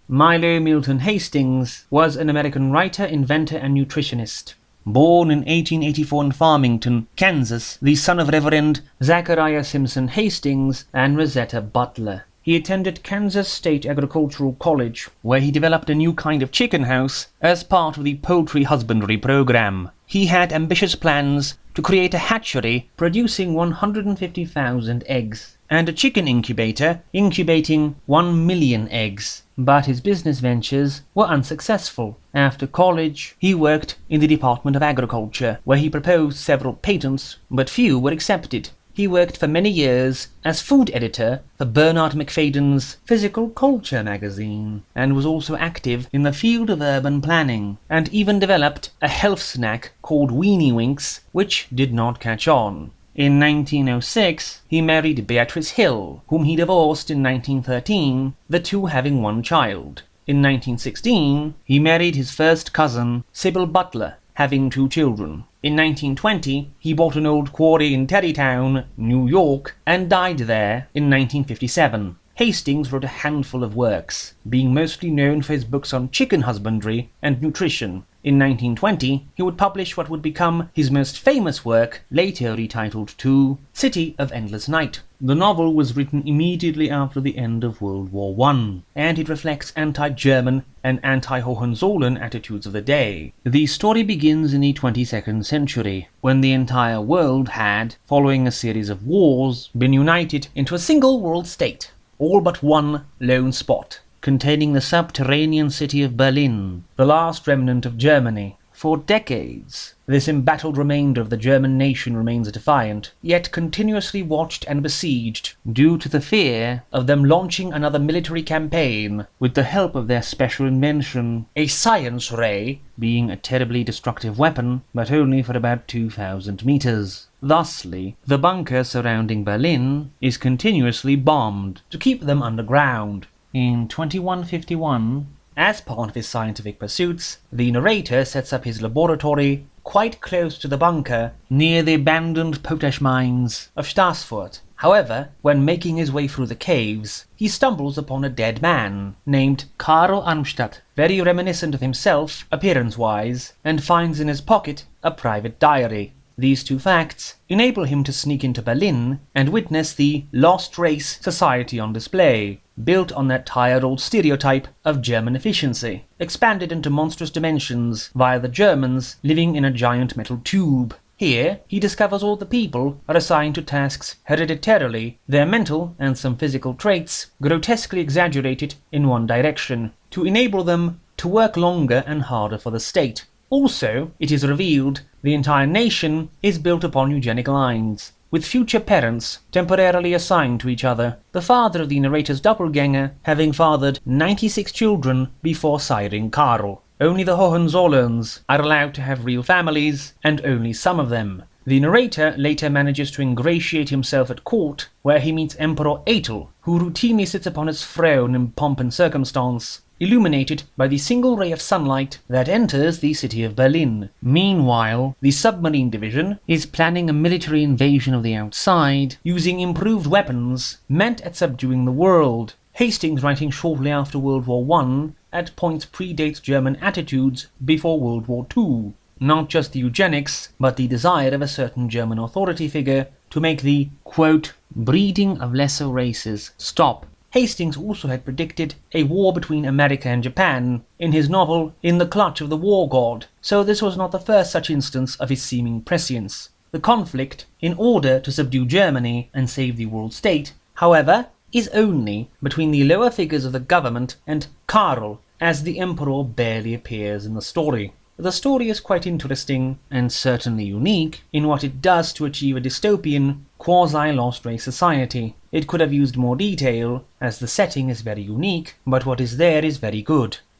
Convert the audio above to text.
Milo Hastings was an American writer, inventor, and nutritionist. Born in 1884 in Farmington, Kansas, the son of Reverend Zachariah Simpson Hastings and Rosetta Butler. He attended Kansas State Agricultural College, where he developed a new kind of chicken house as part of the poultry husbandry program. He had ambitious plans to create a hatchery producing 150,000 eggs, and a chicken incubator incubating 1 million eggs. But his business ventures were unsuccessful. After college, he worked in the Department of Agriculture, where he proposed several patents, but few were accepted. He worked for many years as food editor for Bernard McFadden's Physical Culture magazine, and was also active in the field of urban planning, and even developed a health snack called Weenie Winks, which did not catch on. In 1906, he married Beatrice Hill, whom he divorced in 1913, the two having one child. In 1916, he married his first cousin, Sybil Butler, having 2 children. In 1920, he bought an old quarry in Terrytown, New York, and died there in 1957. Hastings wrote a handful of works, being mostly known for his books on chicken husbandry and nutrition. In 1920, he would publish what would become his most famous work, later retitled to City of Endless Night. The novel was written immediately after the end of World War I, and it reflects anti-German and anti-Hohenzollern attitudes of the day. The story begins in the 22nd century, when the entire world had, following a series of wars, been united into a single world state, all but one lone spot, containing the subterranean city of Berlin, the last remnant of Germany. For decades, this embattled remainder of the German nation remains defiant, yet continuously watched and besieged due to the fear of them launching another military campaign with the help of their special invention, a science ray, being a terribly destructive weapon, but only for about 2,000 meters. Thusly, the bunker surrounding Berlin is continuously bombed to keep them underground. In 2151, as part of his scientific pursuits, the narrator sets up his laboratory quite close to the bunker near the abandoned potash mines of Stassfurt. However, when making his way through the caves, he stumbles upon a dead man named Karl Armstadt, very reminiscent of himself appearance-wise, and finds in his pocket a private diary. These two facts enable him to sneak into Berlin and witness the Lost Race Society on display, built on that tired old stereotype of German efficiency, expanded into monstrous dimensions via the Germans living in a giant metal tube. Here, he discovers all the people are assigned to tasks hereditarily, their mental and some physical traits grotesquely exaggerated in one direction, to enable them to work longer and harder for the state. Also, it is revealed the entire nation is built upon eugenic lines, with future parents temporarily assigned to each other, the father of the narrator's doppelganger having fathered 96 children before siring Karl. Only the Hohenzollerns are allowed to have real families, and only some of them. The narrator later manages to ingratiate himself at court, where he meets Emperor Eitel, who routinely sits upon his throne in pomp and circumstance, illuminated by the single ray of sunlight that enters the city of Berlin. Meanwhile, the submarine division is planning a military invasion of the outside, using improved weapons meant at subduing the world. Hastings, writing shortly after World War I, at points predates German attitudes before World War II. Not just the eugenics, but the desire of a certain German authority figure to make the, quote, breeding of lesser races stop. Hastings also had predicted a war between America and Japan in his novel In the Clutch of the War God, so this was not the first such instance of his seeming prescience. The conflict, in order to subdue Germany and save the world state, however, is only between the lower figures of the government and Karl, as the emperor barely appears in the story. The story is quite interesting, and certainly unique, in what it does to achieve a dystopian, quasi-lost race society. It could have used more detail, as the setting is very unique, but what is there is very good.